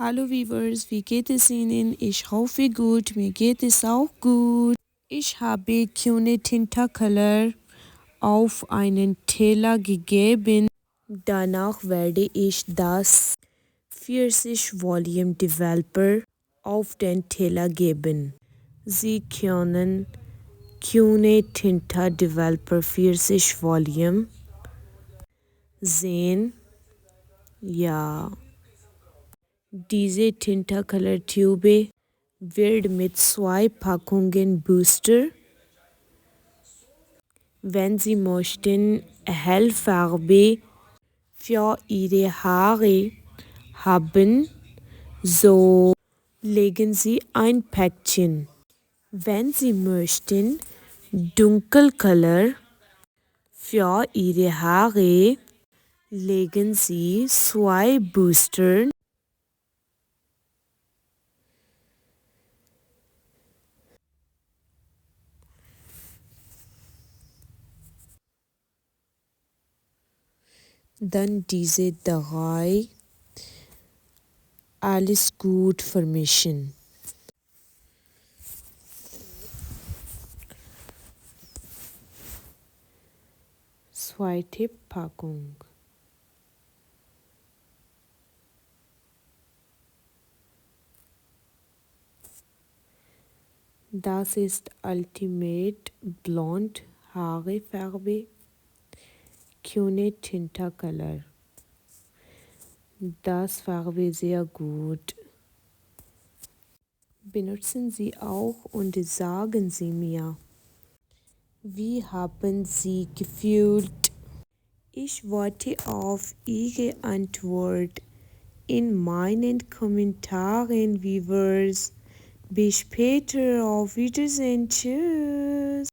Hallo Viewers, wie geht es Ihnen? Ich hoffe gut, mir geht es auch gut. Ich habe Keune Tinta Color auf einen Teller gegeben. Danach werde ich das 40 Volume Developer auf den Teller geben. Sie können Keune Tinta Developer 40 Volume sehen. Ja. Diese Tinta Color Tube wird mit 2 Packungen Booster, wenn Sie möchten, Hellfarbe für Ihre Haare haben, so legen Sie ein Päckchen. Wenn Sie möchten, Dunkelcolor für Ihre Haare, legen Sie 2 Booster. Dann diese 3 alles gut vermischen. Zweite Packung. Das ist Ultimate Blond Haarefarbe, Keune Tinta Color. Das Farbe sehr gut. Benutzen Sie auch und sagen Sie mir, wie haben Sie gefühlt? Ich warte auf Ihre Antwort in meinen Kommentaren, Viewers. Bis später, auf Wiedersehen, tschüss.